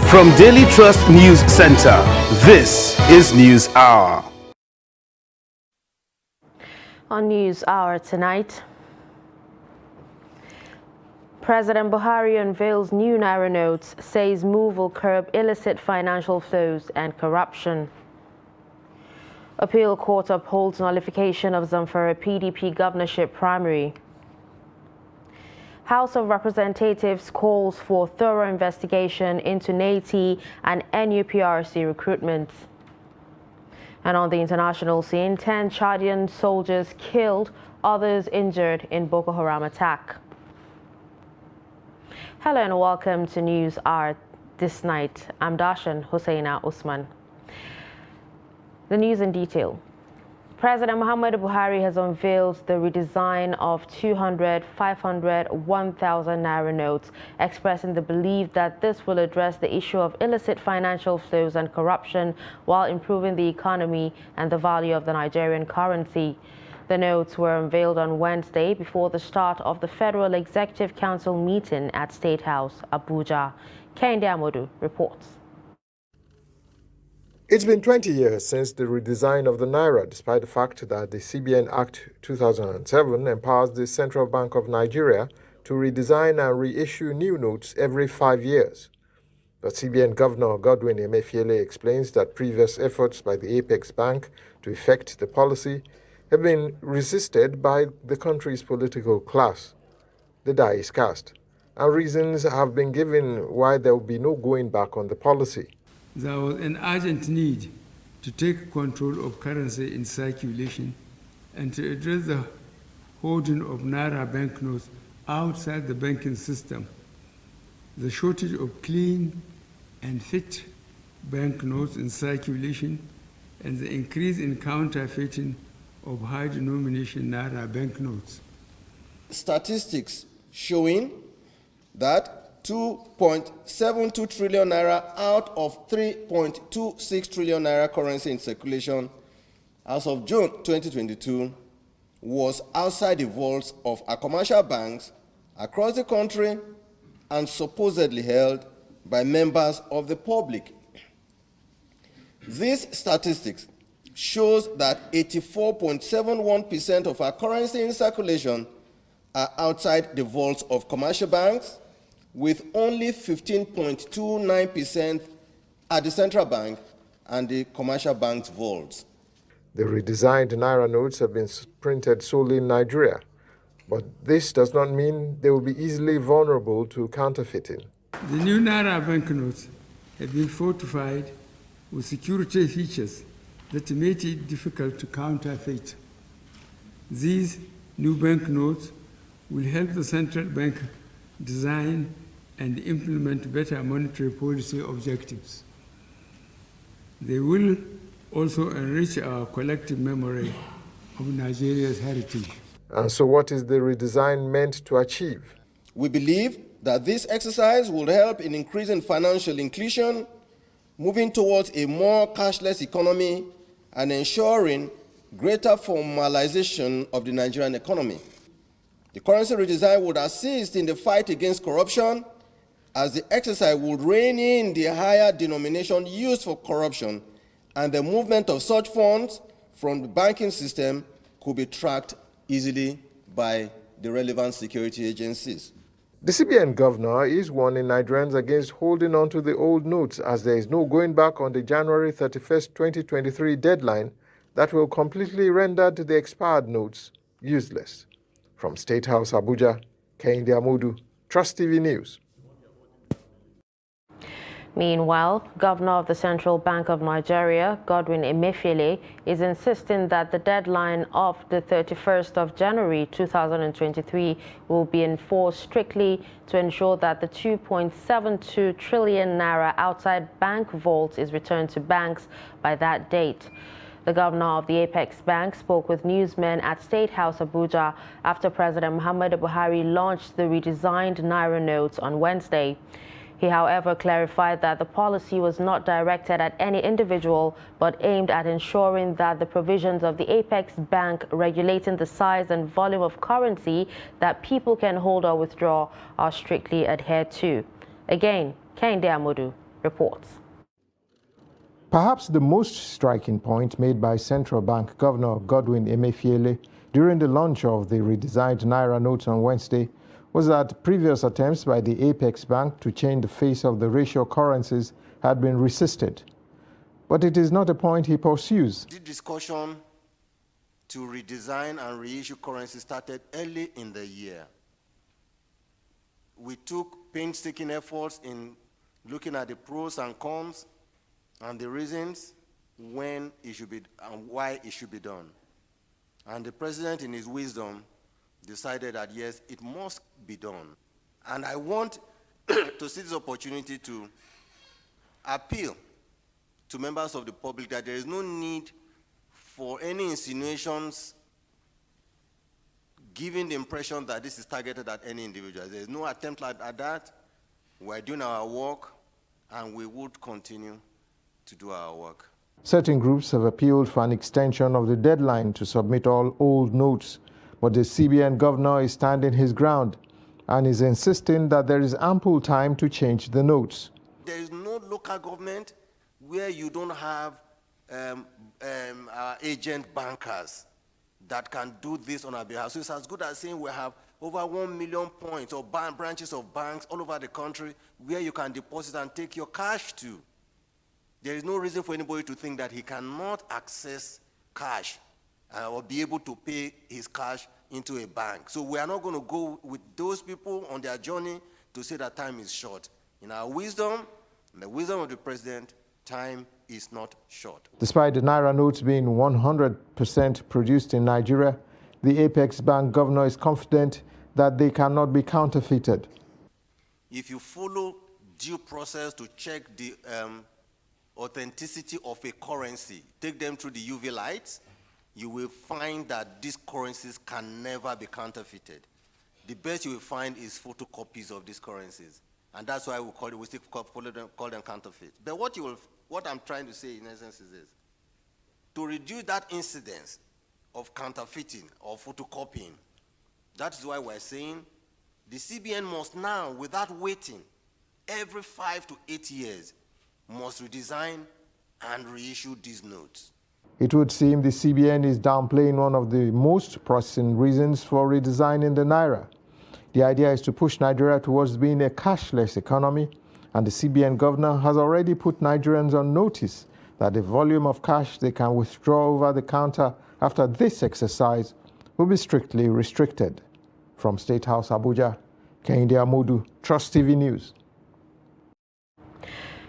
From Daily Trust News Center, this is News Hour. On News Hour tonight, President Buhari unveils new Naira notes, says move will curb illicit financial flows and corruption. Appeal Court upholds nullification of Zamfara PDP governorship primary. House of Representatives calls for thorough investigation into NATI and NUPRC recruitment. And on the international scene, 10 Chadian soldiers killed, others injured in Boko Haram attack. Hello and welcome to News Hour this night. I'm Darshan Hussaina Usman. The news in detail. President Muhammadu Buhari has unveiled the redesign of 200, 500, 1,000 Naira notes, expressing the belief that this will address the issue of illicit financial flows and corruption while improving the economy and the value of the Nigerian currency. The notes were unveiled on Wednesday before the start of the Federal Executive Council meeting at State House, Abuja. Kehinde Amodu reports. It's been 20 years since the redesign of the Naira, despite the fact that the CBN Act 2007 empowers the Central Bank of Nigeria to redesign and reissue new notes every 5 years. But CBN Governor Godwin Emefiele explains that previous efforts by the Apex Bank to effect the policy have been resisted by the country's political class. The die is cast, and reasons have been given why there will be no going back on the policy. There was an urgent need to take control of currency in circulation and to address the hoarding of Naira banknotes outside the banking system. The shortage of clean and fit banknotes in circulation and the increase in counterfeiting of high-denomination Naira banknotes. Statistics showing that 2.72 trillion naira out of 3.26 trillion naira currency in circulation as of June 2022 was outside the vaults of our commercial banks across the country and supposedly held by members of the public. These statistics shows that 84.71% of our currency in circulation are outside the vaults of commercial banks, with only 15.29% at the central bank and the commercial bank's vaults. The redesigned Naira notes have been printed solely in Nigeria, but this does not mean they will be easily vulnerable to counterfeiting. The new Naira banknotes have been fortified with security features that make it difficult to counterfeit. These new banknotes will help the central bank design and implement better monetary policy objectives. They will also enrich our collective memory of Nigeria's heritage. And so what is the redesign meant to achieve? We believe that this exercise will help in increasing financial inclusion, moving towards a more cashless economy, and ensuring greater formalization of the Nigerian economy. The currency redesign would assist in the fight against corruption, as the exercise would rein in the higher denomination used for corruption, and the movement of such funds from the banking system could be tracked easily by the relevant security agencies. The CBN governor is warning Nigerians against holding on to the old notes, as there is no going back on the January 31st, 2023 deadline that will completely render the expired notes useless. From State House, Abuja, Kehinde Amodu, Trust TV News. Meanwhile, Governor of the Central Bank of Nigeria, Godwin Emefiele, is insisting that the deadline of the 31st of January 2023 will be enforced strictly to ensure that the 2.72 trillion naira outside bank vault is returned to banks by that date. The governor of the Apex Bank spoke with newsmen at State House Abuja after President Muhammadu Buhari launched the redesigned Naira notes on Wednesday. He, however, clarified that the policy was not directed at any individual, but aimed at ensuring that the provisions of the Apex Bank regulating the size and volume of currency that people can hold or withdraw are strictly adhered to. Again, Kehinde Amodu reports. Perhaps the most striking point made by Central Bank Governor Godwin Emefiele during the launch of the redesigned Naira notes on Wednesday was that previous attempts by the Apex Bank to change the face of the racial currencies had been resisted. But it is not a point he pursues. The discussion to redesign and reissue currency started early in the year. We took painstaking efforts in looking at the pros and cons and the reasons when it should be and why it should be done. And the president, in his wisdom, decided that yes, it must be done. And I want to see this opportunity to appeal to members of the public that there is no need for any insinuations giving the impression that this is targeted at any individual. There is no attempt at that. We're doing our work, and we would continue to do our work. Certain groups have appealed for an extension of the deadline to submit all old notes, but the CBN governor is standing his ground and is insisting that there is ample time to change the notes. There is no local government where you don't have agent bankers that can do this on our behalf. So it's as good as saying we have over 1 million points or branches of banks all over the country where you can deposit and take your cash to. There is no reason for anybody to think that he cannot access cash or be able to pay his cash into a bank. So we are not going to go with those people on their journey to say that time is short. In our wisdom, in the wisdom of the president, time is not short. Despite the Naira notes being 100% produced in Nigeria, the Apex Bank governor is confident that they cannot be counterfeited. If you follow due process to check the authenticity of a currency, take them through the UV lights, you will find that these currencies can never be counterfeited. The best you will find is photocopies of these currencies. And that's why we still call them counterfeit. But what I'm trying to say in essence is this. To reduce that incidence of counterfeiting or photocopying, that is why we're saying the CBN must now, without waiting, every 5 to 8 years, must redesign and reissue these notes. It would seem the CBN is downplaying one of the most pressing reasons for redesigning the Naira. The idea is to push Nigeria towards being a cashless economy, and the CBN governor has already put Nigerians on notice that the volume of cash they can withdraw over the counter after this exercise will be strictly restricted. From State House, Abuja, Kehinde Amodu, Trust TV News.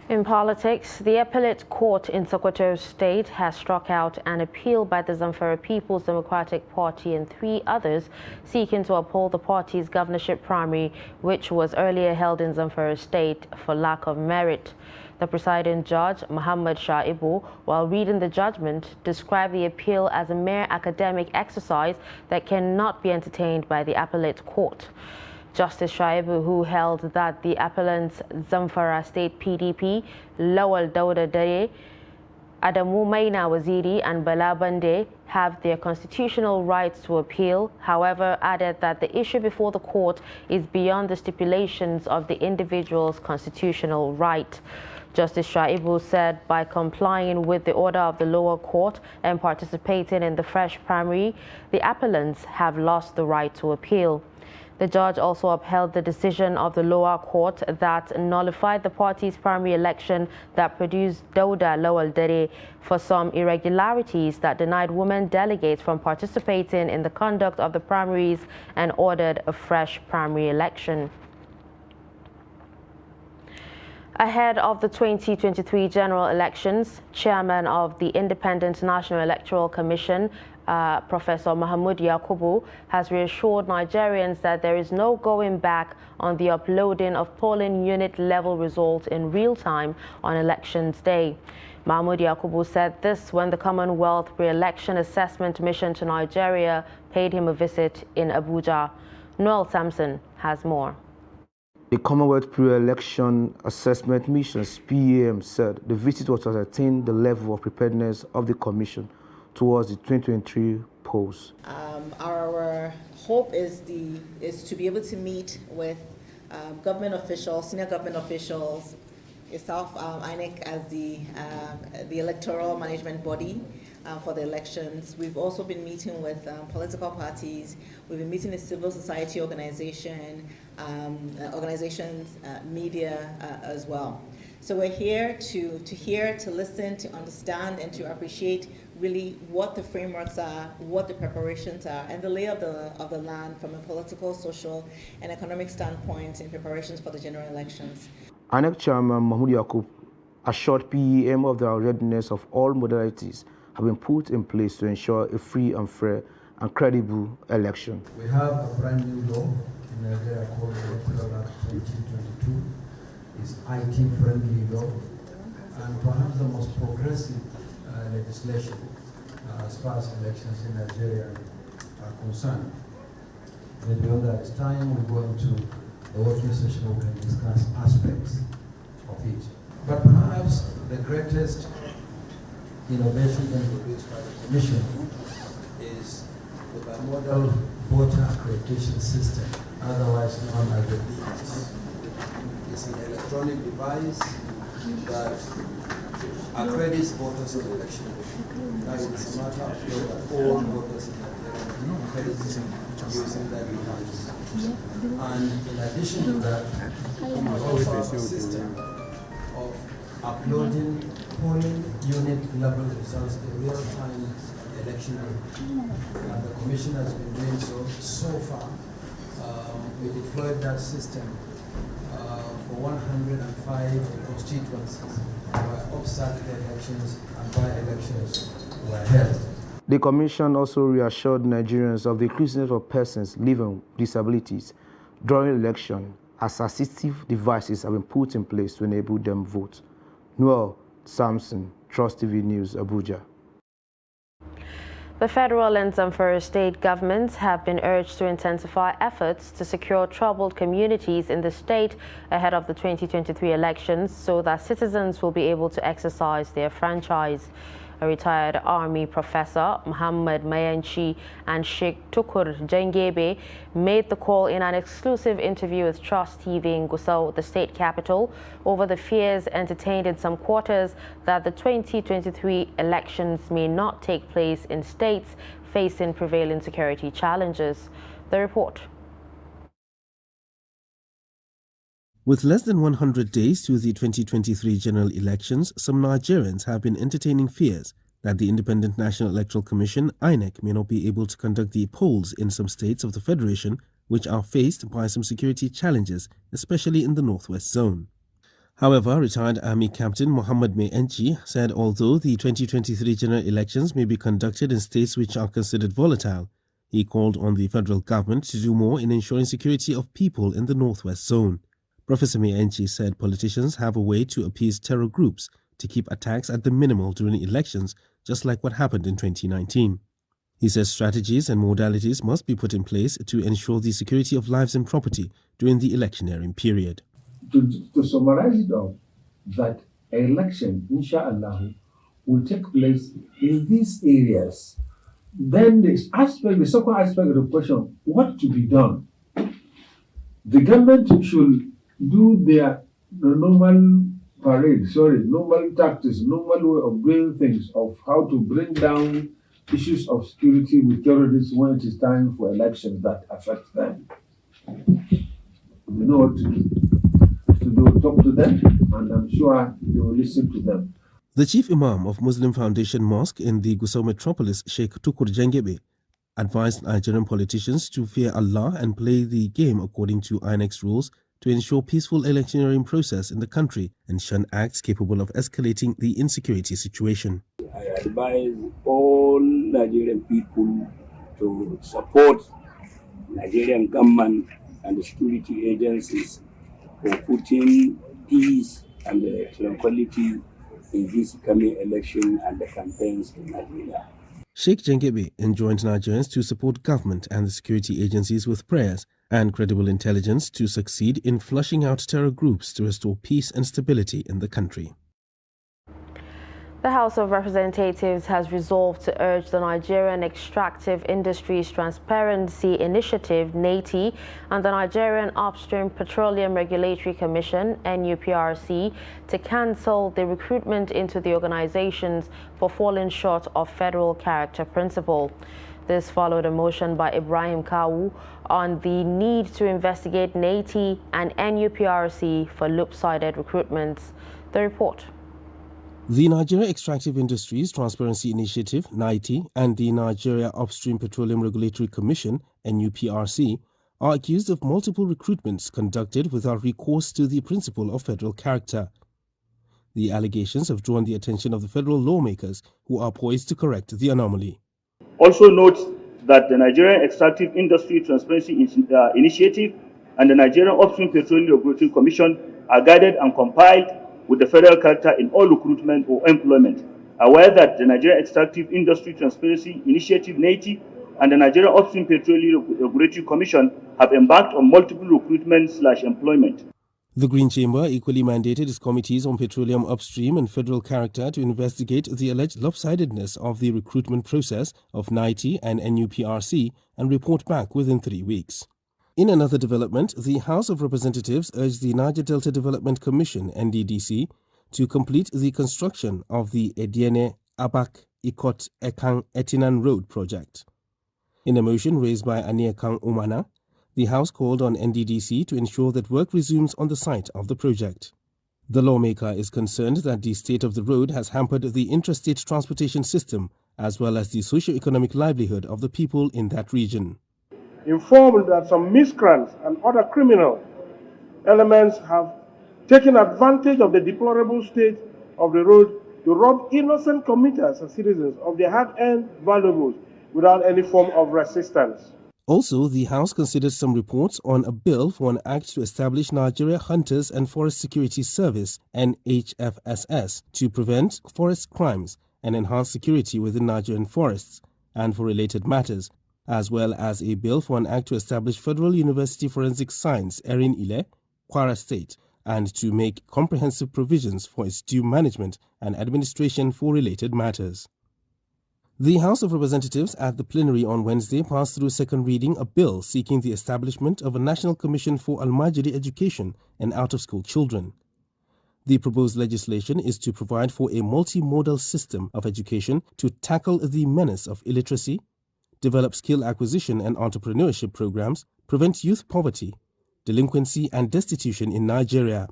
In politics, the appellate court in Sokoto State has struck out an appeal by the Zamfara People's Democratic Party and 3 others seeking to uphold the party's governorship primary, which was earlier held in Zamfara State for lack of merit. The presiding judge, Muhammad Shaibu, while reading the judgment, described the appeal as a mere academic exercise that cannot be entertained by the appellate court. Justice Shaibu, who held that the appellants Zamfara State PDP, Lawal Dauda Dare, Adamu Maina Waziri and Bala Bande have their constitutional rights to appeal, however, added that the issue before the court is beyond the stipulations of the individual's constitutional right. Justice Shaibu said by complying with the order of the lower court and participating in the fresh primary, the appellants have lost the right to appeal. The judge also upheld the decision of the lower court that nullified the party's primary election that produced Dauda Lawal Dare for some irregularities that denied women delegates from participating in the conduct of the primaries and ordered a fresh primary election. Ahead of the 2023 general elections, Chairman of the Independent National Electoral Commission, Professor Mahmoud Yakubu, has reassured Nigerians that there is no going back on the uploading of polling unit level results in real time on elections day. Mahmoud Yakubu said this when the Commonwealth Pre-Election Assessment Mission to Nigeria paid him a visit in Abuja. Noel Sampson has more. The Commonwealth Pre-Election Assessment Mission, PEM, said the visit was to ascertain the level of preparedness of the Commission towards the 2023 polls. Our hope is to be able to meet with government officials, senior government officials, itself, INEC as the electoral management body for the elections. We've also been meeting with political parties. We've been meeting with civil society organizations, media as well. So we're here to hear, to listen, to understand, and to appreciate really what the frameworks are, what the preparations are, and the lay of the land from a political, social, and economic standpoint in preparations for the general elections. INEC Chairman Mahmoud Yakub assured PEM of the readiness of all modalities have been put in place to ensure a free and fair and credible election. We have a brand new law in Nigeria called the Electoral Act 2022. It's IT-friendly law and perhaps the most progressive legislation as far as elections in Nigeria are concerned. Maybe beyond that time we go into the working session, we can discuss aspects of it. But perhaps the greatest innovation introduced by the Commission is the bimodal voter accreditation system, otherwise known as the BVAS. It's an electronic device that accredits voters in election. Now it's a matter of law that all voters in Nigeria accredit using that device. And in addition to that, we also have a system of uploading polling unit level results in real-time election day. And the Commission has been doing so far. We deployed that system for 105 constituencies where off-cycle elections and by-elections were held. The Commission also reassured Nigerians of the inclusiveness of persons living with disabilities during election, as assistive devices have been put in place to enable them vote. Noel Samson, Trust TV News, Abuja. The federal and Zamfara state governments have been urged to intensify efforts to secure troubled communities in the state ahead of the 2023 elections so that citizens will be able to exercise their franchise. A retired army professor, Muhammad Mayanchi, and Sheikh Tukur Jengebe made the call in an exclusive interview with Trust TV in Gusau, the state capital, over the fears entertained in some quarters that the 2023 elections may not take place in states facing prevailing security challenges. The report. With less than 100 days to the 2023 general elections, some Nigerians have been entertaining fears that the Independent National Electoral Commission, INEC, may not be able to conduct the polls in some states of the Federation, which are faced by some security challenges, especially in the Northwest Zone. However, retired Army Captain Muhammad Mayanchi said although the 2023 general elections may be conducted in states which are considered volatile, he called on the federal government to do more in ensuring security of people in the Northwest Zone. Professor Mayanchi said politicians have a way to appease terror groups to keep attacks at the minimal during elections, just like what happened in 2019. He says strategies and modalities must be put in place to ensure the security of lives and property during the electioneering period. To summarize it all, that election, inshallah, will take place in these areas. Then the second aspect of the question, what to be done? The government should do their normal normal tactics, normal way of doing things, of how to bring down issues of security with terrorists when it is time for elections that affect them. We know what to do, talk to them, and I'm sure they will listen to them. The Chief Imam of Muslim Foundation Mosque in the Gusau metropolis, Sheikh Tukur Jengebe, advised Nigerian politicians to fear Allah and play the game according to INEC's rules to ensure peaceful electioneering process in the country and shun acts capable of escalating the insecurity situation. I advise all Nigerian people to support Nigerian government and the security agencies for putting peace and tranquility in this coming election and the campaigns in Nigeria. Sheikh Jengebe enjoined Nigerians to support government and the security agencies with prayers and credible intelligence to succeed in flushing out terror groups to restore peace and stability in the country. The House of Representatives has resolved to urge the Nigerian Extractive Industries Transparency Initiative, NATI, and the Nigerian Upstream Petroleum Regulatory Commission, NUPRC, to cancel the recruitment into the organizations for falling short of federal character principle. This followed a motion by Ibrahim Kawu on the need to investigate NATI and NUPRC for loop-sided recruitments. The report. The Nigeria Extractive Industries Transparency Initiative, NITI, and the Nigeria Upstream Petroleum Regulatory Commission, NUPRC, are accused of multiple recruitments conducted without recourse to the principle of federal character. The allegations have drawn the attention of the federal lawmakers who are poised to correct the anomaly. Also note that the Nigerian Extractive Industry Transparency Initiative and the Nigerian Upstream Petroleum Regulatory Commission are guided and compiled with the federal character in all recruitment or employment. Aware that the Nigerian Extractive Industry Transparency Initiative, NATI, and the Nigerian Upstream Petroleum Regulatory Commission have embarked on multiple recruitment/employment. The Green Chamber equally mandated its committees on petroleum upstream and federal character to investigate the alleged lopsidedness of the recruitment process of NITI and NUPRC and report back within 3 weeks. In another development, the House of Representatives urged the Niger Delta Development Commission, NDDC, to complete the construction of the Ediene Abak Ikot Ekang Etinan Road project. In a motion raised by Aniekang Umana, the House called on NDDC to ensure that work resumes on the site of the project. The lawmaker is concerned that the state of the road has hampered the intrastate transportation system as well as the socio-economic livelihood of the people in that region. Informed that some miscreants and other criminal elements have taken advantage of the deplorable state of the road to rob innocent commuters and citizens of their hard-earned valuables without any form of resistance. Also, the House considered some reports on a bill for an act to establish Nigeria Hunters and Forest Security Service, NHFSS, to prevent forest crimes and enhance security within Nigerian forests and for related matters, as well as a bill for an act to establish Federal University Forensic Science, Erin Ile, Kwara State, and to make comprehensive provisions for its due management and administration for related matters. The House of Representatives at the plenary on Wednesday passed through second reading a bill seeking the establishment of a National Commission for Almajiri Education and Out-of-School Children. The proposed legislation is to provide for a multimodal system of education to tackle the menace of illiteracy, develop skill acquisition and entrepreneurship programs, prevent youth poverty, delinquency and destitution in Nigeria.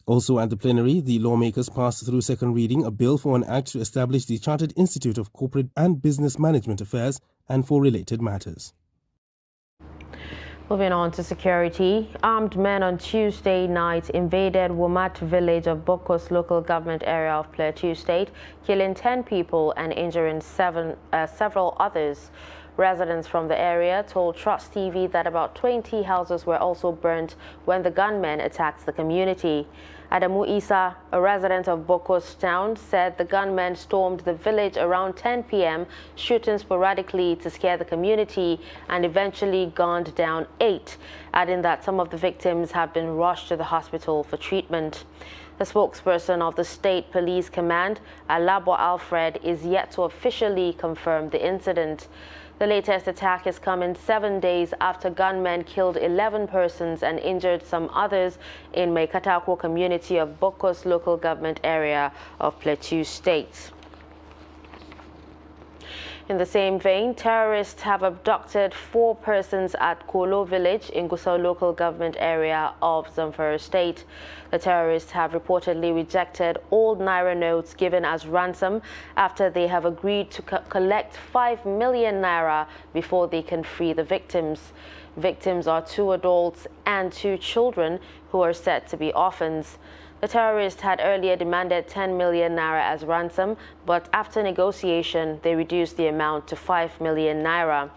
Also at the plenary, the lawmakers passed through second reading a bill for an act to establish the Chartered Institute of Corporate and Business Management Affairs and for related matters. Moving on to security, armed men on Tuesday night invaded Womat village of Bokos local government area of Plateau State, killing 10 people and injuring several others. Residents from the area told Trust TV that about 20 houses were also burnt when the gunmen attacked the community. Adamu Isa, a resident of Bokos town, said the gunmen stormed the village around 10 p.m., shooting sporadically to scare the community and eventually gunned down 8, adding that some of the victims have been rushed to the hospital for treatment. The spokesperson of the State Police Command, Alabo Alfred, is yet to officially confirm the incident. The latest attack is coming 7 days after gunmen killed 11 persons and injured some others in Maikatako community of Bokos local government area of Plateau State. In the same vein, terrorists have abducted 4 persons at Kolo village in Gusau local government area of Zamfara State. The terrorists have reportedly rejected all Naira notes given as ransom after they have agreed to collect 5 million Naira before they can free the victims. Victims are 2 adults and 2 children who are said to be orphans. The terrorists had earlier demanded 10 million Naira as ransom, but after negotiation, they reduced the amount to 5 million Naira.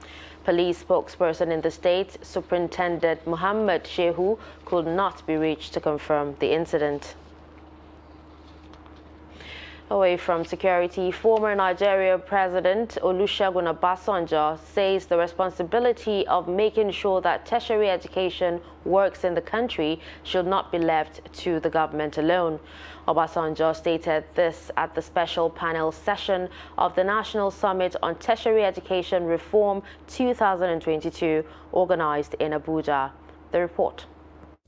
Police spokesperson in the state, Superintendent Muhammad Shehu, could not be reached to confirm the incident. Away from security, former Nigeria President Olusegun Obasanjo says the responsibility of making sure that tertiary education works in the country should not be left to the government alone. Obasanjo stated this at the special panel session of the National Summit on Tertiary Education Reform 2022, organized in Abuja. The report.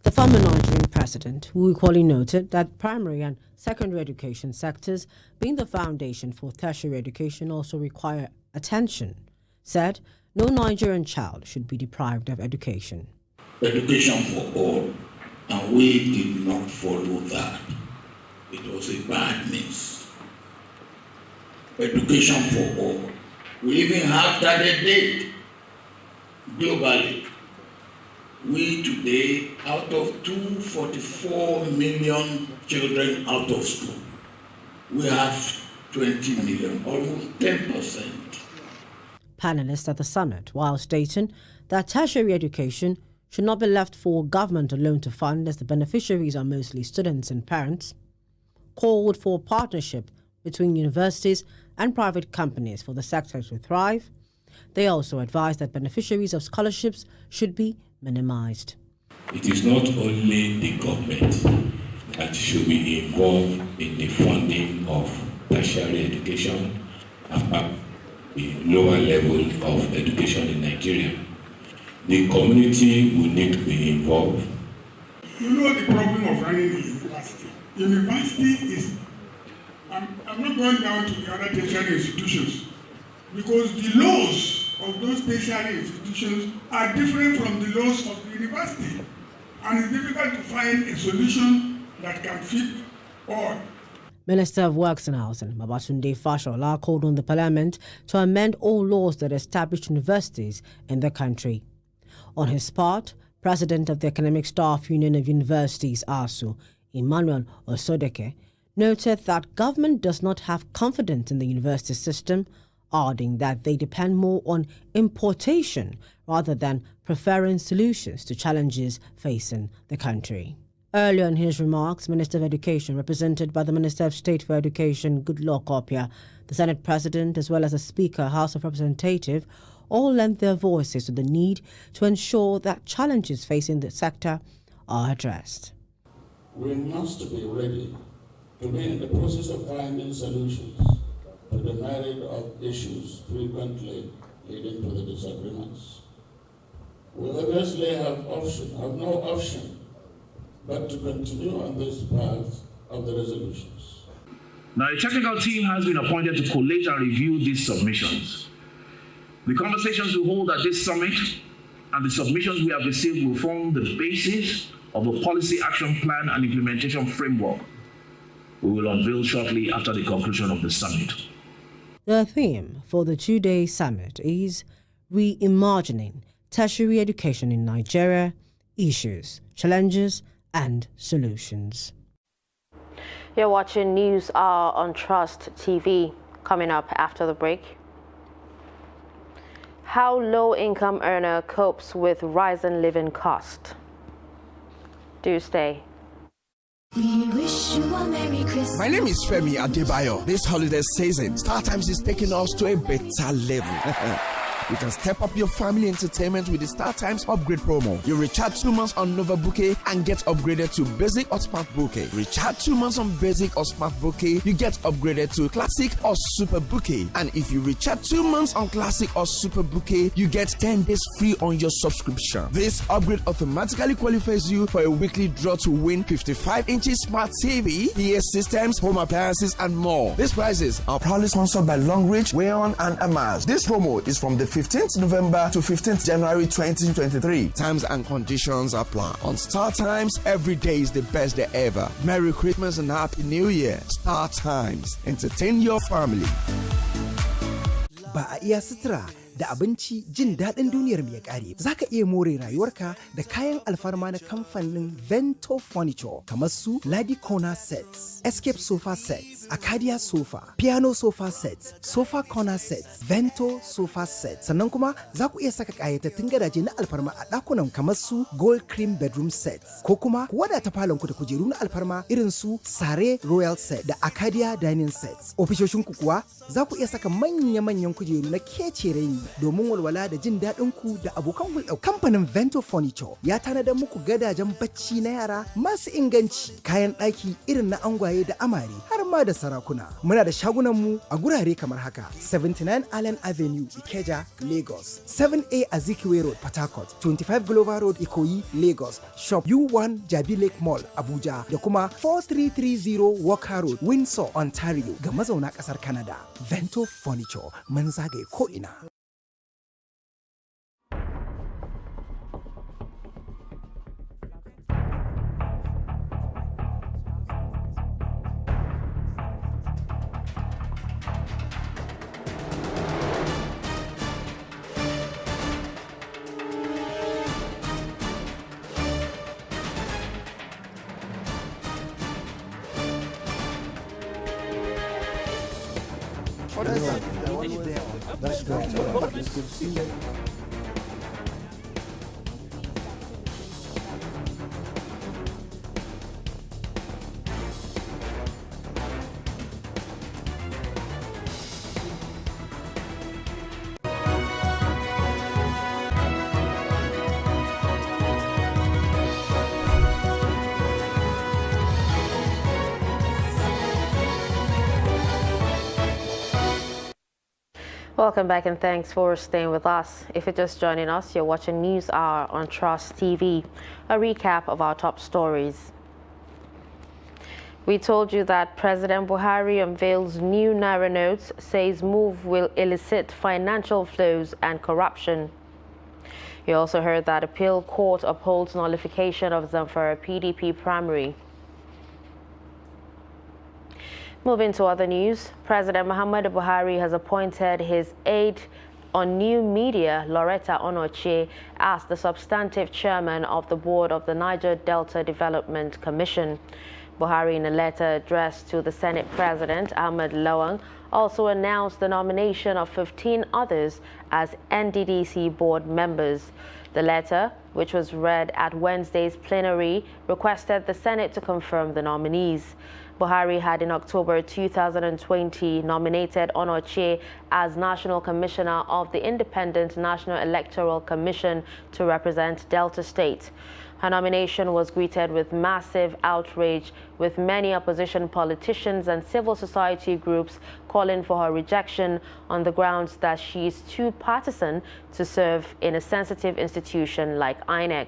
The former Nigerian president, who equally noted that primary and secondary education sectors, being the foundation for tertiary education, also require attention, said no Nigerian child should be deprived of education. Education for all, and we did not follow that. It was a bad means. Education for all. We even have that a date globally. We today, out of 244 million children out of school, we have 20 million, almost 10%. Panelists at the summit, while stating that tertiary education should not be left for government alone to fund, as the beneficiaries are mostly students and parents, called for partnership between universities and private companies for the sector to thrive. They also advised that beneficiaries of scholarships should be minimized. It is not only the government that should be involved in the funding of tertiary education at the lower level of education in Nigeria. The community will need to be involved. You know the problem of running a university. University is, I'm not going down to the other tertiary institutions, because the laws of those tertiary institutions are different from the laws of the university. And it's difficult to find a solution that can fit all. Minister of Works and Housing, Babatunde Fashola, called on the Parliament to amend all laws that establish universities in the country. On his part, President of the Academic Staff Union of Universities, ASU, Emmanuel Osodeke, noted that government does not have confidence in the university system, adding that they depend more on importation rather than preferring solutions to challenges facing the country. Earlier in his remarks, Minister of Education, represented by the Minister of State for Education, Goodluck Opia, the Senate President, as well as the Speaker, House of Representatives, all lent their voices to the need to ensure that challenges facing the sector are addressed. We must be ready to be in the process of finding solutions to the myriad of issues frequently leading to the disagreements. We obviously have no option but to continue on this path of the resolutions. Now, a technical team has been appointed to collate and review these submissions. The conversations we hold at this summit and the submissions we have received will form the basis of a policy action plan and implementation framework we will unveil shortly after the conclusion of the summit. The theme for the two-day summit is Reimagining Tertiary Education in Nigeria, Issues, Challenges and Solutions. You're watching News Hour on Trust TV. Coming up after the break. How low-income earner copes with rising living cost. Do stay. We wish you a Merry Christmas. My name is Femi Adebayo. This holiday season, StarTimes is taking us to a better level. You can step up your family entertainment with the StarTimes upgrade promo. You recharge 2 months on Nova Bouquet and get upgraded to Basic or Smart Bouquet. Recharge 2 months on Basic or Smart Bouquet, you get upgraded to Classic or Super Bouquet. And if you recharge 2 months on Classic or Super Bouquet, you get 10 days free on your subscription. This upgrade automatically qualifies you for a weekly draw to win 55-inch Smart TV, PA systems, home appliances, and more. These prizes are proudly sponsored by Longreach, Wayon, and Amaz. This promo is from the 15th November to 15th January 2023. Times and conditions apply. On StarTimes, every day is the best day ever. Merry Christmas and Happy New Year. StarTimes. Entertain your family. Ba a iya sutura da abinci jin daɗin duniyar mai ƙare. Za ka iya more rayuwarka da kayan alfarma na kamfanin Vento Furniture kamar su Ladi Corner Sets, Escape Sofa Sets, Acadia Sofa, Piano Sofa Sets, Sofa Corner Sets, Vento Sofa Sets. Sannan kuma za ku iya saka ƙayatattun gadaje na alfarma a ɗakunan kamar su Gold Cream Bedroom Sets ko kuma ku wadata falon ku da kujeru na alfarma irin su Sare Royal Set da Acadia Dining Sets. Ofishoshin ku kuwa za ku iya saka manya-manyan kujeru na kece raini domin walwala da jin daɗin ku da abokan hulɗa. Kamfanin Vento Furniture ya tanadar muku gadajen bacci na yara masu inganci, kayan ɗaki irin na angwaye da amare har ma da sarakuna. Muna da shagunan mu a gurare kamar haka: 79 Allen Avenue, Ikeja, Lagos; 7A Azikiwe Road, Port Harcourt; 25 Glover Road, Ikoyi, Lagos; Shop U1 Jabi Lake Mall, Abuja, da kuma 4330 Walker Road, Windsor, Ontario ga mazauna ƙasar Canada. Vento Furniture, mun zagaye ko'ina. That's great. Welcome back and thanks for staying with us. If you're just joining us, you're watching News Hour on Trust TV. A recap of our top stories. We told you that President Buhari unveils new Naira notes, says move will elicit financial flows and corruption. You also heard that appeal court upholds nullification of Zamfara PDP primary. Moving to other news, President Muhammadu Buhari has appointed his aide on new media, Loretta Onochie, as the substantive chairman of the board of the Niger Delta Development Commission. Buhari, in a letter addressed to the Senate President, Ahmed Lawang, also announced the nomination of 15 others as NDDC board members. The letter, which was read at Wednesday's plenary, requested the Senate to confirm the nominees. Buhari had in October 2020 nominated Onochie as National Commissioner of the Independent National Electoral Commission to represent Delta State. Her nomination was greeted with massive outrage, with many opposition politicians and civil society groups calling for her rejection on the grounds that she is too partisan to serve in a sensitive institution like INEC.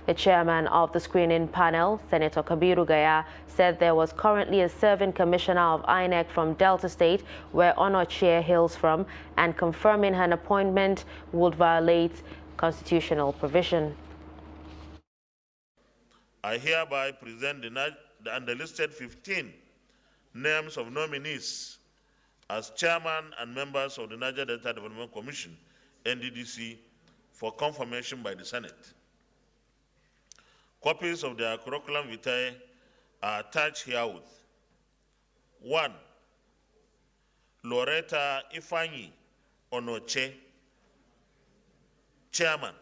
The chairman of the screening panel, Senator Kabiru Gaya, said there was currently a serving commissioner of INEC from Delta State, where Onochie hails from, and confirming her appointment would violate constitutional provision. I hereby present the unlisted 15 names of nominees as chairman and members of the Niger Delta Development Commission, NDDC, for confirmation by the Senate. Copies of their curriculum vitae are attached herewith. 1. Loretta Ifanyi Onochie, Chairman,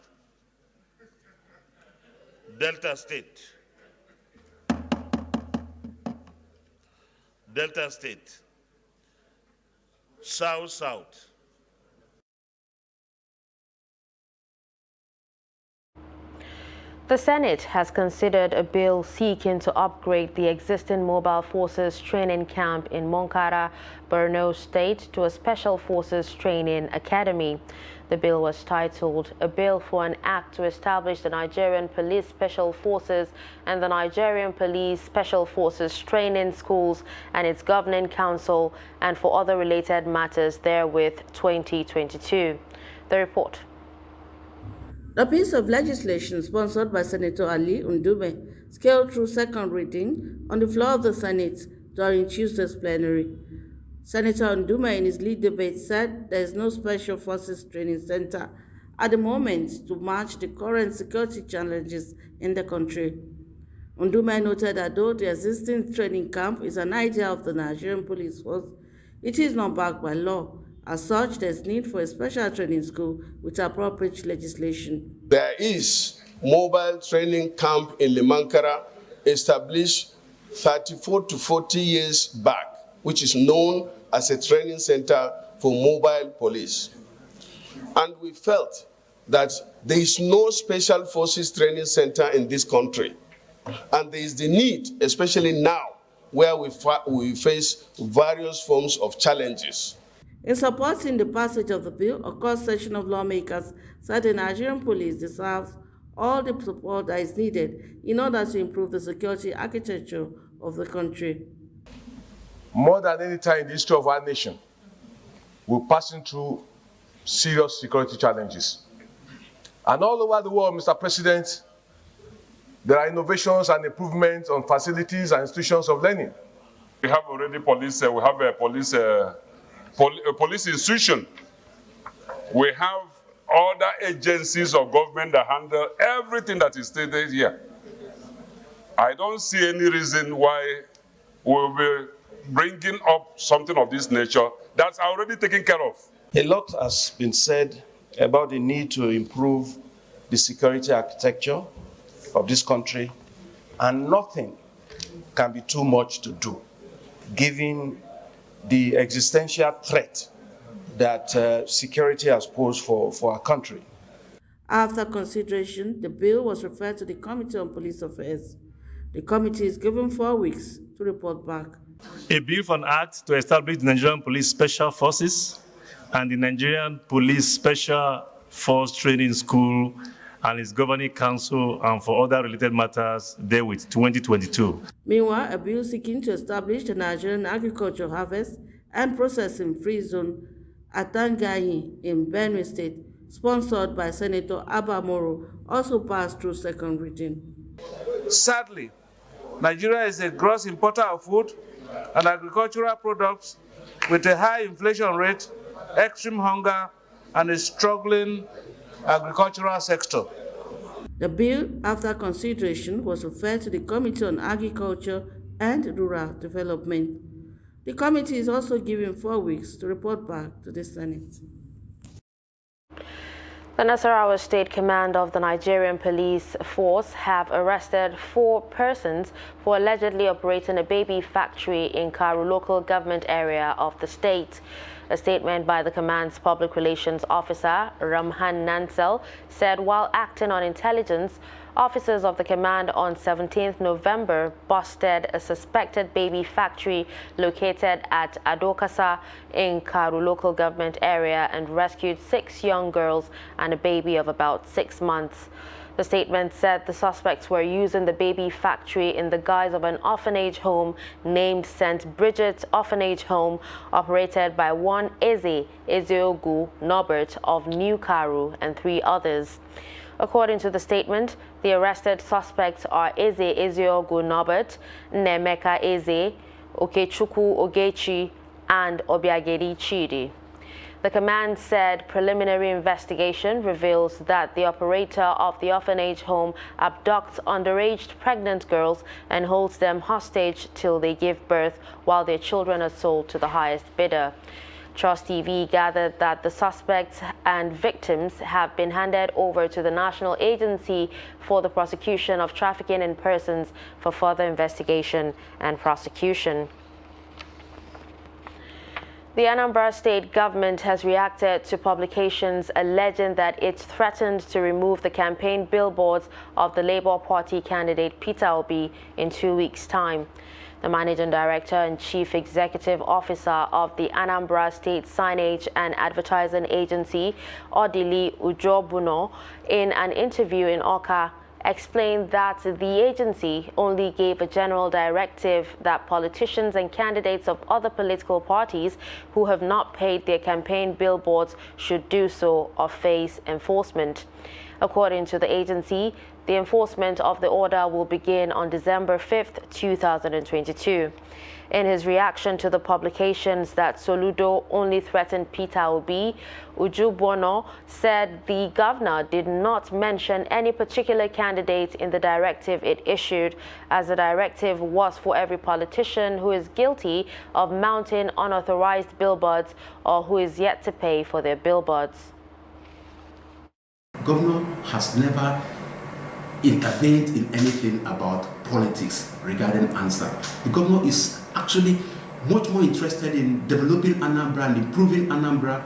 Delta State. Delta State, South. The Senate has considered a bill seeking to upgrade the existing Mobile Forces Training Camp in Monkara, Borno State to a Special Forces Training Academy. The bill was titled A Bill for an Act to Establish the Nigerian Police Special Forces and the Nigerian Police Special Forces Training Schools and its Governing Council and for other related matters therewith 2022. The report. The piece of legislation sponsored by Senator Ali Undube scaled through second reading on the floor of the Senate during Tuesday's plenary. Senator Nduma in his lead debate said there is no Special Forces Training Center at the moment to match the current security challenges in the country. Nduma noted that though the existing training camp is an idea of the Nigerian Police Force, it is not backed by law. As such, there is need for a special training school with appropriate legislation. There is mobile training camp in Limankara established 34 to 40 years back, which is known as a training center for mobile police. And we felt that there is no special forces training center in this country. And there is the need, especially now, where we face various forms of challenges. In supporting the passage of the bill, a cross-section of lawmakers said the Nigerian police deserves all the support that is needed in order to improve the security architecture of the country. More than any time in the history of our nation, we're passing through serious security challenges. And all over the world, Mr. President, there are innovations and improvements on facilities and institutions of learning. We have already police, we have a police institution. We have other agencies of government that handle everything that is stated here. I don't see any reason why we'll be bringing up something of this nature that's already taken care of. A lot has been said about the need to improve the security architecture of this country, and nothing can be too much to do, given the existential threat that security has posed for our country. After consideration, the bill was referred to the Committee on Police Affairs. The committee is given 4 weeks to report back. A bill for an act to establish the Nigerian Police Special Forces and the Nigerian Police Special Force Training School and its governing council, and for other related matters therewith 2022. Meanwhile, a bill seeking to establish the Nigerian Agricultural Harvest and Processing Free Zone at Tangayi in Benue State, sponsored by Senator Abba Moro, also passed through second reading. Sadly, Nigeria is a gross importer of food and agricultural products with a high inflation rate, extreme hunger, and a struggling agricultural sector. The bill, after consideration, was referred to the Committee on Agriculture and Rural Development. The committee is also given 4 weeks to report back to the Senate. The Nasarawa State Command of the Nigerian Police Force have arrested 4 persons for allegedly operating a baby factory in Karu local government area of the state. A statement by the command's public relations officer, Ramhan Nansel, said while acting on intelligence, officers of the command on 17th November busted a suspected baby factory located at Adokasa in Karu local government area and rescued 6 young girls and a baby of about 6 months. The statement said the suspects were using the baby factory in the guise of an orphanage home named St. Bridget's Orphanage Home, operated by one Eze Ezeogu Norbert of New Karu and 3 others. According to the statement, the arrested suspects are Eze Ezeogu Norbert, Nemeka Eze, Okechukwu Ogechi, and Obiageri Chidi. The command said preliminary investigation reveals that the operator of the orphanage home abducts underage pregnant girls and holds them hostage till they give birth, while their children are sold to the highest bidder. Trust TV gathered that the suspects and victims have been handed over to the National Agency for the Prosecution of Trafficking in Persons for further investigation and prosecution. The Anambra State government has reacted to publications alleging that it threatened to remove the campaign billboards of the Labour Party candidate Peter Obi in 2 weeks' time. The Managing Director and Chief Executive Officer of the Anambra State Signage and Advertising Agency, Odili Ujobuno, in an interview in Awka, explained that the agency only gave a general directive that politicians and candidates of other political parties who have not paid their campaign billboards should do so or face enforcement. According to the agency, the enforcement of the order will begin on December 5th, 2022. In his reaction to the publications that Soludo only threatened Peter Obi, Uju Bono said the governor did not mention any particular candidate in the directive it issued, as the directive was for every politician who is guilty of mounting unauthorized billboards or who is yet to pay for their billboards. Governor has never intervened in anything about politics regarding ANSA. The governor is actually much more interested in developing Anambra and improving Anambra.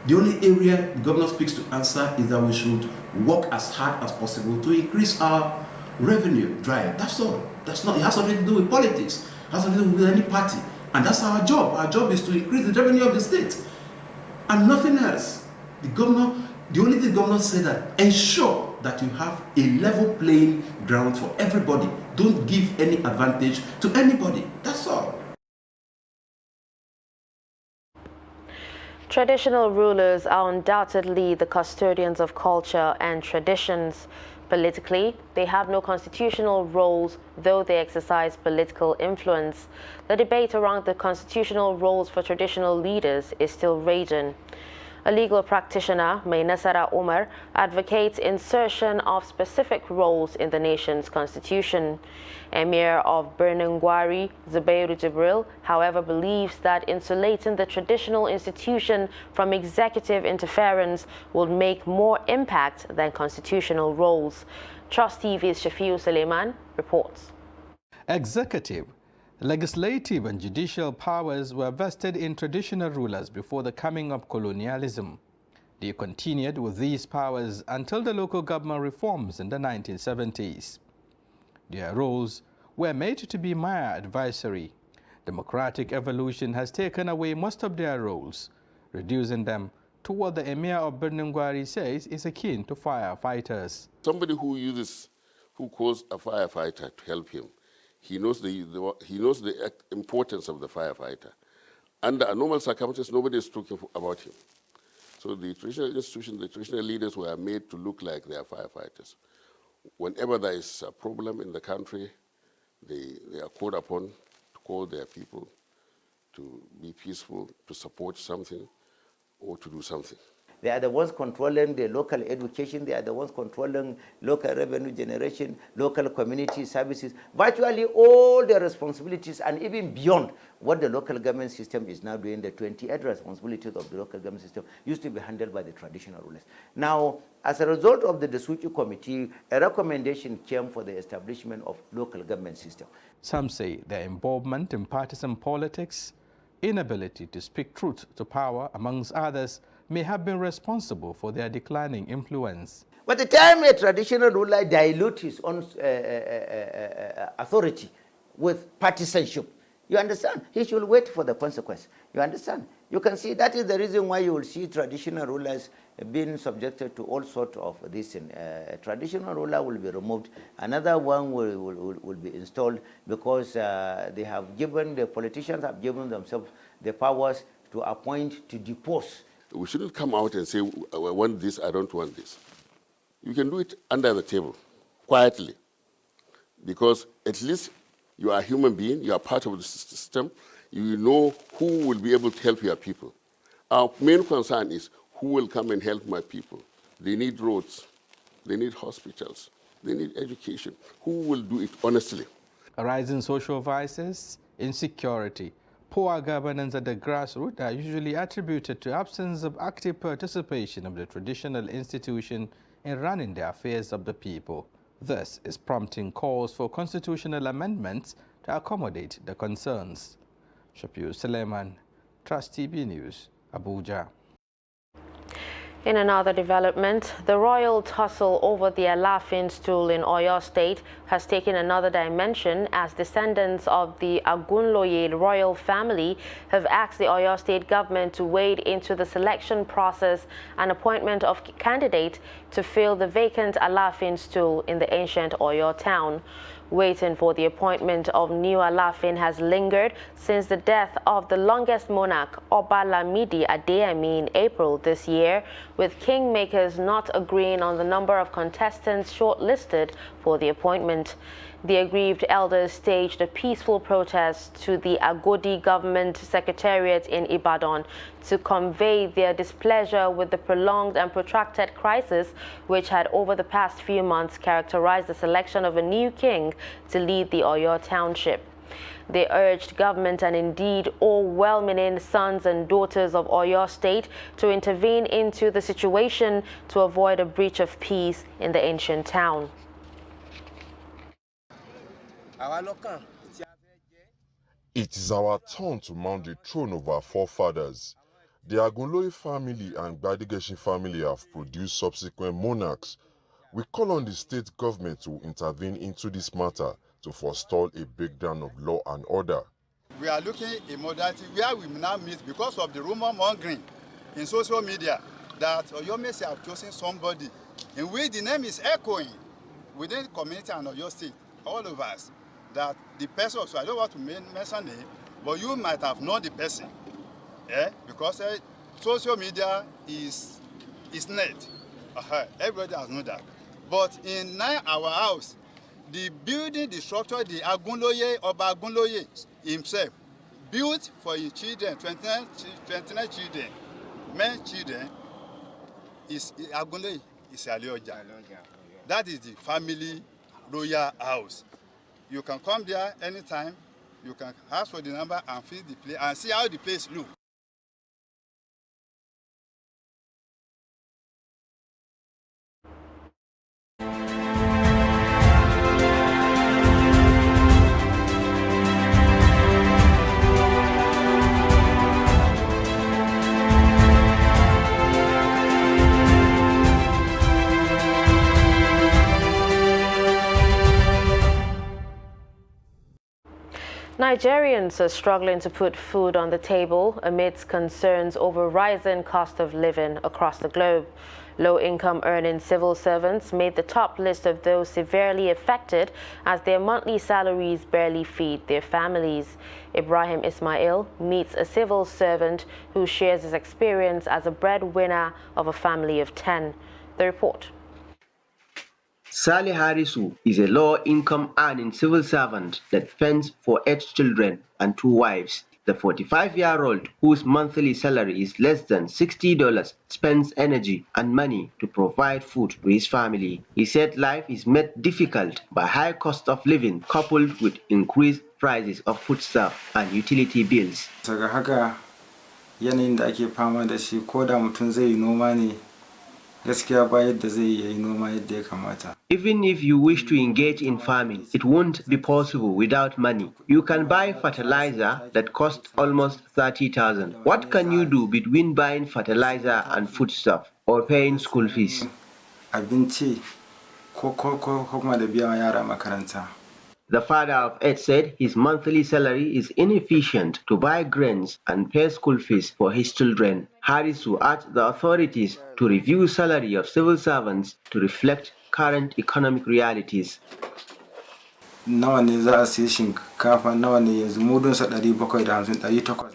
The only area the governor speaks to ANSA is that we should work as hard as possible to increase our revenue drive. That's all. That's not, it has nothing to do with politics. It has nothing to do with any party. And that's our job. Our job is to increase the revenue of the state. And nothing else. The only thing the governor said that ensure that you have a level playing ground for everybody. Don't give any advantage to anybody. That's all. Traditional rulers are undoubtedly the custodians of culture and traditions. Politically, they have no constitutional roles, though they exercise political influence. The debate around the constitutional roles for traditional leaders is still raging. A legal practitioner, Mainasara Umar, advocates insertion of specific roles in the nation's constitution. Emir of Birnin Gwari, Zubairu Jibril, however, believes that insulating the traditional institution from executive interference will make more impact than constitutional roles. Trust TV's Shafiu Suleiman reports. Executive, legislative and judicial powers were vested in traditional rulers before the coming of colonialism. They continued with these powers until the local government reforms in the 1970s. Their roles were made to be mere advisory. Democratic evolution has taken away most of their roles, reducing them to what the Emir of Birnin Gwari says is akin to firefighters. Somebody who calls a firefighter to help him, he knows the importance of the firefighter. Under normal circumstances, nobody is talking about him. So the traditional institutions, the traditional leaders were made to look like they are firefighters. Whenever there is a problem in the country, they are called upon to call their people to be peaceful, to support something, or to do something. They are the ones controlling the local education. They are the ones controlling local revenue generation, local community services, virtually all the responsibilities and even beyond what the local government system is now doing. The 28 responsibilities of the local government system used to be handled by the traditional rulers. Now, as a result of the Desuchi Committee, a recommendation came for the establishment of local government system. Some say their involvement in partisan politics, inability to speak truth to power, amongst others, may have been responsible for their declining influence. By the time a traditional ruler dilutes his own authority with partisanship, you understand, he should wait for the consequence. You understand? You can see that is the reason why you will see traditional rulers being subjected to all sorts of this. A traditional ruler will be removed. Another one will be installed because the politicians have given themselves the powers to appoint, to depose. We shouldn't come out and say, I want this, I don't want this. You can do it under the table, quietly, because at least you are a human being, you are part of the system, you know who will be able to help your people. Our main concern is who will come and help my people. They need roads, they need hospitals, they need education. Who will do it honestly? Rising social vices, insecurity, poor governance at the grassroots are usually attributed to absence of active participation of the traditional institution in running the affairs of the people. This is prompting calls for constitutional amendments to accommodate the concerns. Shafiu Suleiman, Trust TV News, Abuja. In another development, the royal tussle over the Alafin stool in Oyo State has taken another dimension as descendants of the Agunloye royal family have asked the Oyo State government to wade into the selection process and appointment of candidate to fill the vacant Alafin stool in the ancient Oyo town. Waiting for the appointment of new Alafin has lingered since the death of the longest monarch, Oba Lamidi Adeyemi, in April this year, with kingmakers not agreeing on the number of contestants shortlisted for the appointment. The aggrieved elders staged a peaceful protest to the Agodi Government Secretariat in Ibadan to convey their displeasure with the prolonged and protracted crisis which had over the past few months characterized the selection of a new king to lead the Oyo township. They urged government and indeed all well-meaning sons and daughters of Oyo State to intervene into the situation to avoid a breach of peace in the ancient town. It is our turn to mount the throne of our forefathers. The Agunloye family and Gbadigeshi family have produced subsequent monarchs. We call on the state government to intervene into this matter to forestall a breakdown of law and order. We are looking at modality where we now meet because of the rumor mongering in social media that Oyo Mesi have chosen somebody in which the name is echoing within the community and Oyo State, all of us, that the person, so I don't want to mention name, but you might have known the person, because social media is net. Everybody has known that. But in our house, the building, the structure, the Agunloye, Oba Agunloye himself, built for his children, 29 children, men children, is Agunloye, is Alioja. That is the family royal house. You can come there anytime, you can ask for the number and fill the place and see how the place looks. Nigerians are struggling to put food on the table amidst concerns over rising cost of living across the globe. Low-income earning civil servants made the top list of those severely affected as their monthly salaries barely feed their families. Ibrahim Ismail meets a civil servant who shares his experience as a breadwinner of a family of 10. The report. Saleh Harisu is a low-income earning civil servant that fends for 8 children and 2 wives. The 45-year-old, whose monthly salary is less than $60, spends energy and money to provide food to his family. He said life is made difficult by high cost of living coupled with increased prices of foodstuff and utility bills. Daga haka yanayin da ake fama da shi ko da mutum zai yi noma ne gaskiya ba yadda zai yi noma yadda ya kamata. Even if you wish to engage in farming, it won't be possible without money. You can buy fertilizer that costs almost 30,000. What can you do between buying fertilizer and foodstuff or paying school fees? Abinci ko kuma da biyan yara makaranta. The father of 8 said his monthly salary is inefficient to buy grains and pay school fees for his children. Harisu urged the authorities to review salary of civil servants to reflect current economic realities. Nawa ne za a siya shinkafa, nawa ne yanzu mudunsa 750, 800.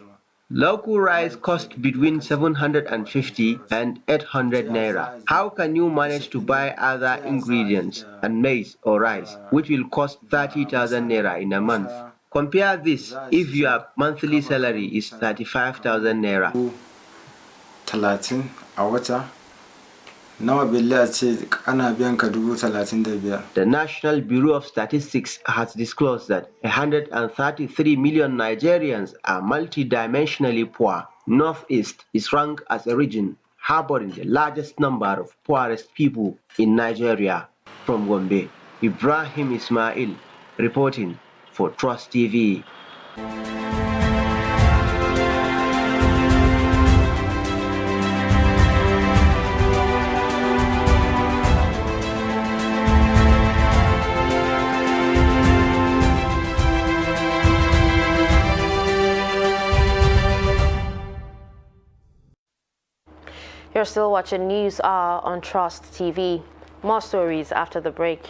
Local rice costs between 750 and 800 naira. How can you manage to buy other ingredients and maize or rice, which will cost 30,000 naira in a month? Compare this if your monthly salary is 35,000 naira. 30 a wata. The National Bureau of Statistics has disclosed that 133 million Nigerians are multidimensionally poor. Northeast is ranked as a region harboring the largest number of poorest people in Nigeria. From Gombe, Ibrahim Ismail reporting for Trust TV. You're still watching News Hour on Trust TV. More stories after the break.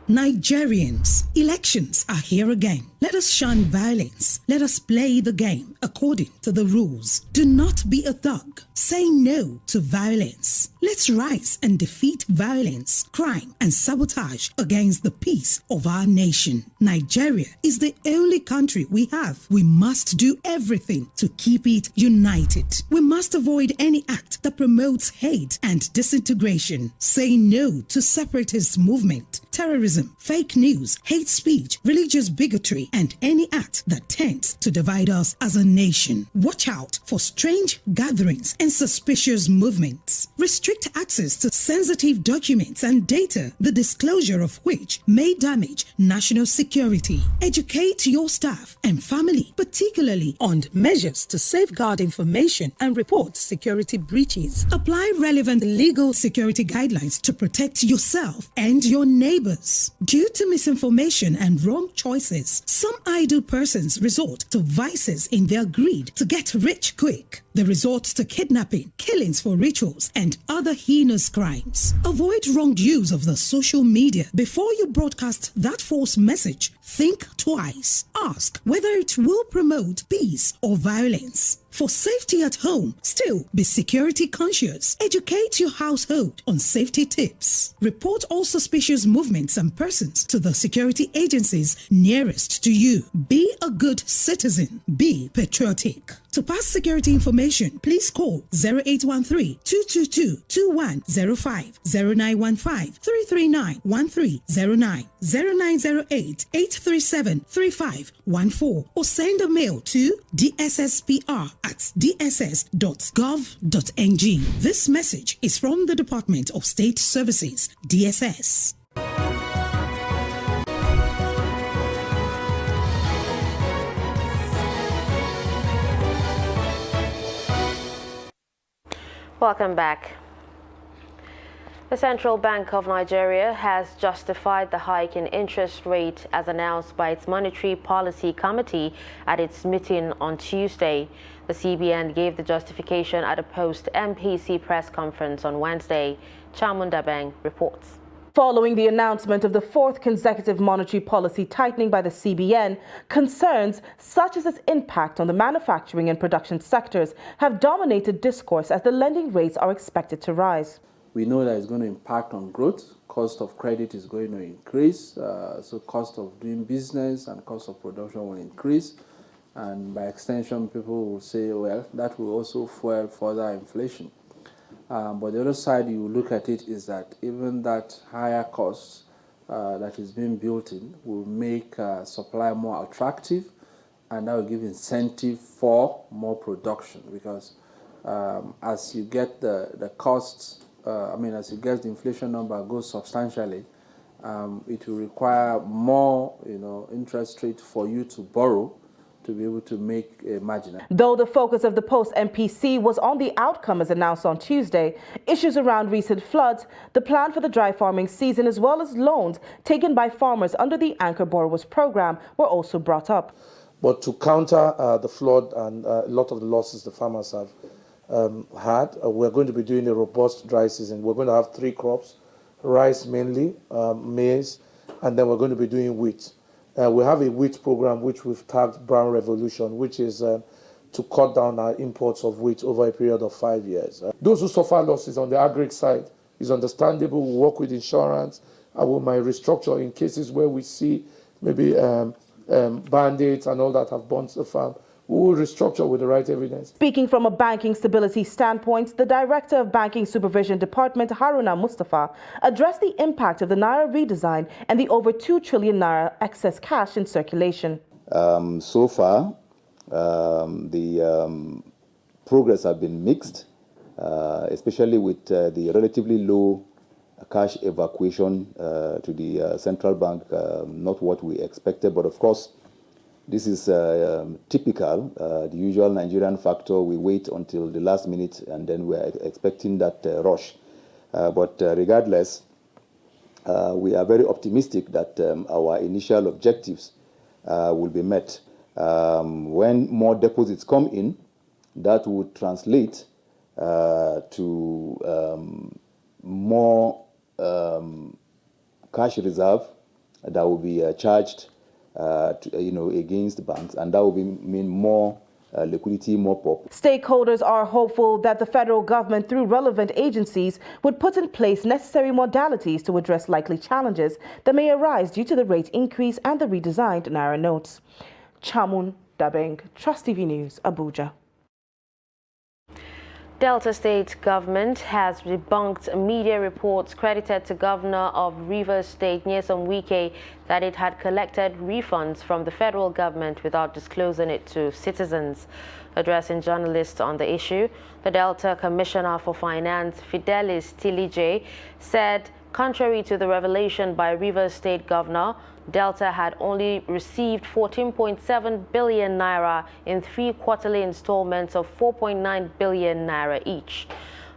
Nigerians, elections are here again. Let us shun violence. Let us play the game according to the rules. Do not be a thug. Say no to violence. Let's rise and defeat violence, crime, and sabotage against the peace of our nation. Nigeria is the only country we have. We must do everything to keep it united. We must avoid any act that promotes hate and disintegration. Say no to separatist movement, terrorism, fake news, hate speech, religious bigotry, and any act that tends to divide us as a nation. Watch out for strange gatherings and suspicious movements. Restrict access to sensitive documents and data, the disclosure of which may damage national security. Educate your staff and family, particularly on measures to safeguard information and report security breaches. Apply relevant legal security guidelines to protect yourself and your neighbors. Due to misinformation and wrong choices, some idle persons resort to vices in their greed to get rich quick. They resort to kidnapping, killings for rituals, and other heinous crimes. Avoid wrong use of the social media. Before you broadcast that false message, think twice. Ask whether it will promote peace or violence. For safety at home, still be security conscious. Educate your household on safety tips. Report all suspicious movements and persons to the security agencies nearest to you. Be a good citizen. Be patriotic. To pass security information, please call 0813-222-2105, 0915-339-1309, 0908-837-3514, or send a mail to dsspr@dss.gov.ng. This message is from the Department of State Services, DSS. Welcome back. The Central Bank of Nigeria has justified the hike in interest rate as announced by its Monetary Policy Committee at its meeting on Tuesday. The CBN gave the justification at a post-MPC press conference on Wednesday. Chamunda Beng reports. Following the announcement of the fourth consecutive monetary policy tightening by the CBN, concerns such as its impact on the manufacturing and production sectors have dominated discourse as the lending rates are expected to rise. We know that it's going to impact on growth. Cost of credit is going to increase, so cost of doing business and cost of production will increase. And by extension, people will say, well, that will also fuel further inflation. But the other side you look at it is that even that higher cost that is being built in will make supply more attractive, and that will give incentive for more production, because as you get the costs, as you get the inflation number goes substantially, it will require more interest rate for you to borrow to be able to make a margin. Though the focus of the post-MPC was on the outcome as announced on Tuesday, issues around recent floods, the plan for the dry farming season, as well as loans taken by farmers under the Anchor Borrowers Program were also brought up. But to counter the flood and a lot of the losses the farmers have had, we're going to be doing a robust dry season. We're going to have 3 crops, rice mainly, maize, and then we're going to be doing wheat. We have a wheat program which we've tagged Brown Revolution, which is to cut down our imports of wheat over a period of 5 years. Those who suffer losses on the agri side is understandable. We work with insurance. We might restructure in cases where we see maybe bandits and all that have burnt the farm. We will restructure with the right evidence. Speaking from a banking stability standpoint, the Director of Banking Supervision Department, Haruna Mustafa, addressed the impact of the Naira redesign and the over 2 trillion Naira excess cash in circulation. So far, the progress has been mixed, especially with the relatively low cash evacuation to the central bank, not what we expected, but of course, this is typical, the usual Nigerian factor. We wait until the last minute and then we're expecting that rush. But regardless, we are very optimistic that our initial objectives will be met. When more deposits come in, that would translate to more cash reserve that will be charged against banks, and that will mean more liquidity, more pop. Stakeholders are hopeful that the federal government, through relevant agencies, would put in place necessary modalities to address likely challenges that may arise due to the rate increase and the redesigned Naira notes. Chamun Dabeng, Trust TV News, Abuja. Delta State government has debunked media reports credited to Governor of Rivers State, Nyesom Wike, that it had collected refunds from the federal government without disclosing it to citizens. Addressing journalists on the issue, the Delta Commissioner for Finance, Fidelis Tilije, said contrary to the revelation by Rivers State Governor, Delta had only received 14.7 billion naira in 3 quarterly installments of 4.9 billion naira each.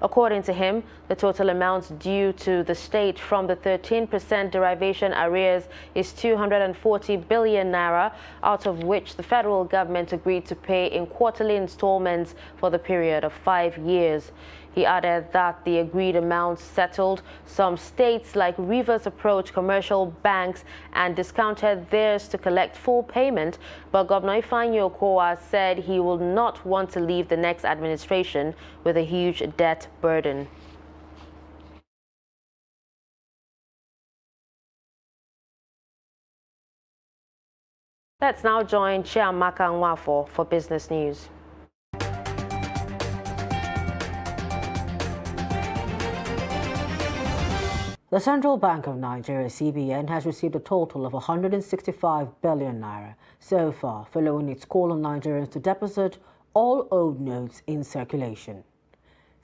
According to him, the total amount due to the state from the 13% derivation arrears is 240 billion naira, out of which the federal government agreed to pay in quarterly installments for the period of 5 years. He added that the agreed amounts settled some states like Rivers approached commercial banks and discounted theirs to collect full payment, but Governor Ifeanyi Okowa said he will not want to leave the next administration with a huge debt burden. Let's now join Chiamaka Nwafo for business news. The Central Bank of Nigeria, CBN, has received a total of 165 billion naira so far, following its call on Nigerians to deposit all old notes in circulation.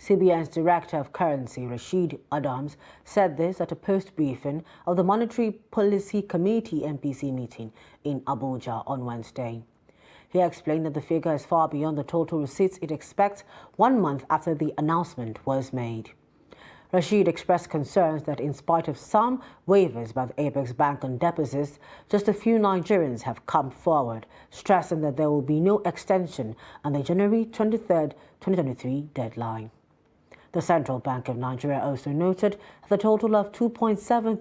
CBN's Director of Currency, Rashid Adams, said this at a post-briefing of the Monetary Policy Committee MPC meeting in Abuja on Wednesday. He explained that the figure is far beyond the total receipts it expects 1 month after the announcement was made. Rashid expressed concerns that in spite of some waivers by the Apex Bank on deposits, just a few Nigerians have come forward, stressing that there will be no extension on the January 23, 2023 deadline. The Central Bank of Nigeria also noted that the total of 2.7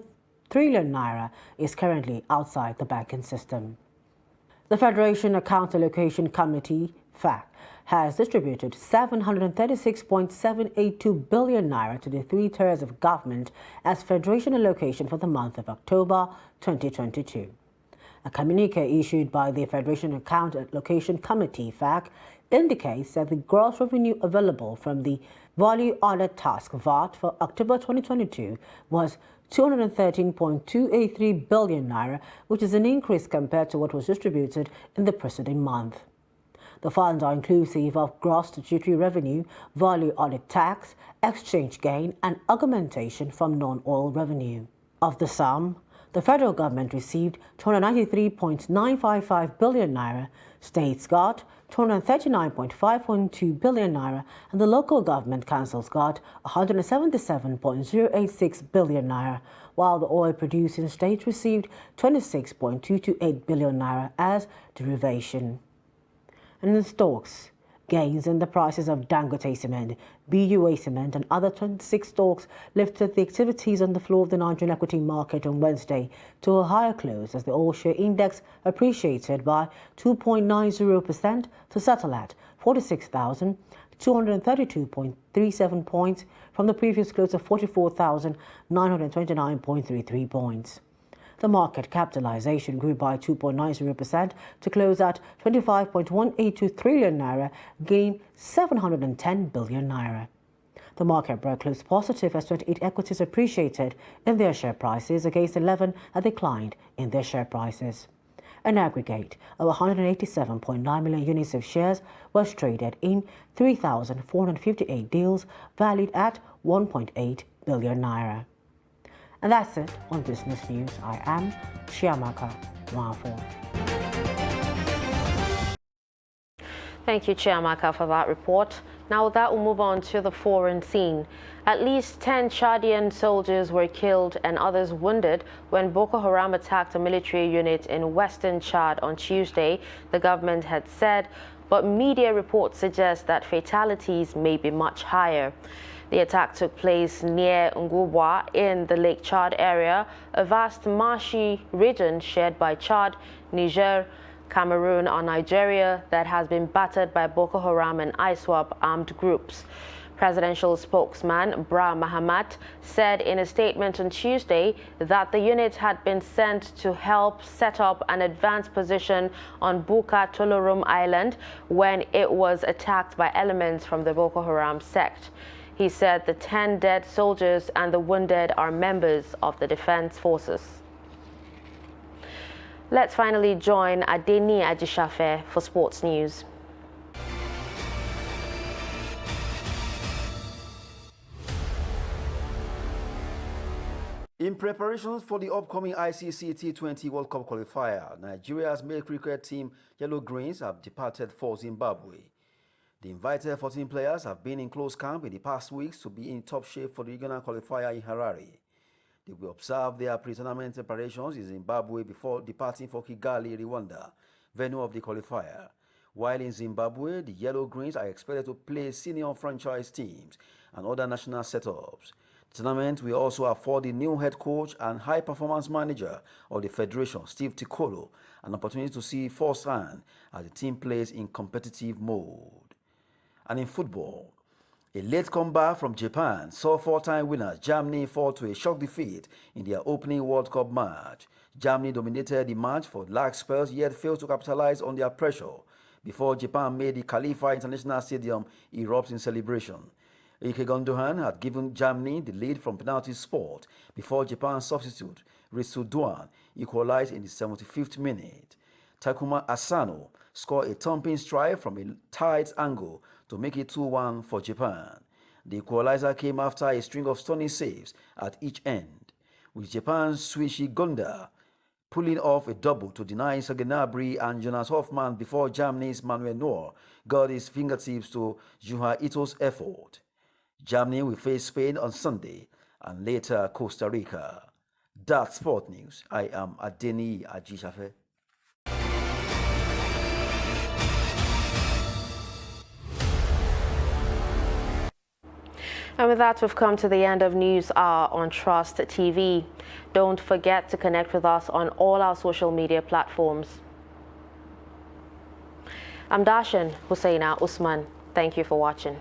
trillion naira is currently outside the banking system. The Federation Account Allocation Committee, FAC, has distributed 736.782 billion naira to the 3 tiers of government as Federation allocation for the month of October 2022. A communique issued by the Federation Account Allocation Committee, FAC, indicates that the gross revenue available from the Value Added Tax VAT for October 2022 was 213.283 billion naira, which is an increase compared to what was distributed in the preceding month. The funds are inclusive of gross statutory revenue, value added tax, exchange gain, and augmentation from non-oil revenue. Of the sum, the federal government received 293.955 billion naira, states got 239.512 billion naira, and the local government councils got 177.086 billion naira, while the oil-producing states received 26.228 billion naira as derivation. And in stocks, gains in the prices of Dangote cement, BUA cement, and other 26 stocks lifted the activities on the floor of the Nigerian equity market on Wednesday to a higher close as the oil share index appreciated by 2.90% to settle at 46,232.37 points from the previous close of 44,929.33 points. The market capitalization grew by 2.90% to close at 25.182 trillion naira, gaining 710 billion naira. The market broke close positive as 28 equities appreciated in their share prices against 11 that declined in their share prices. An aggregate of 187.9 million units of shares was traded in 3,458 deals valued at 1.8 billion naira. And that's it on Business News. I am Chiamaka Nwafo. Thank you, Chiamaka, for that report. Now that will move on to the foreign scene. At least 10 Chadian soldiers were killed and others wounded when Boko Haram attacked a military unit in western Chad on Tuesday, the government had said, but media reports suggest that fatalities may be much higher. The attack took place near Ngubwa in the Lake Chad area, a vast marshy region shared by Chad, Niger, Cameroon, and Nigeria that has been battered by Boko Haram and ISWAP armed groups. Presidential spokesman Bra Mahamat said in a statement on Tuesday that the unit had been sent to help set up an advanced position on Buka Tolorum Island when it was attacked by elements from the Boko Haram sect. He said the 10 dead soldiers and the wounded are members of the defense forces. Let's finally join Adeni Ajishafe for sports news. In preparations for the upcoming ICC T20 World Cup qualifier, Nigeria's male cricket team Yellow Greens have departed for Zimbabwe. The invited 14 players have been in close camp in the past weeks to be in top shape for the regional qualifier in Harare. They will observe their pre-tournament preparations in Zimbabwe before departing for Kigali, Rwanda, venue of the qualifier. While in Zimbabwe, the Yellow Greens are expected to play senior franchise teams and other national setups. The tournament will also afford the new head coach and high-performance manager of the federation, Steve Tikolo, an opportunity to see firsthand as the team plays in competitive mode. And in football, a late comeback from Japan saw four-time winners Germany fall to a shock defeat in their opening World Cup match. Germany dominated the match for large spells yet failed to capitalize on their pressure before Japan made the Khalifa International Stadium erupt in celebration. Ike Gundogan had given Germany the lead from penalty spot before Japan's substitute, Ritsu Doan, equalized in the 75th minute. Takuma Asano scored a thumping strike from a tight angle to make it 2-1 for Japan. The equalizer came after a string of stunning saves at each end, with Japan's Shuichi Gonda pulling off a double to deny Serge Gnabry and Jonas Hoffmann before Germany's Manuel Neuer got his fingertips to Juha Ito's effort. Germany will face Spain on Sunday and later Costa Rica. That's Sport News. I am Adeni Ajishafe. And with that, we've come to the end of News Hour on Trust TV. Don't forget to connect with us on all our social media platforms. I'm Darshan Hussaina Usman. Thank you for watching.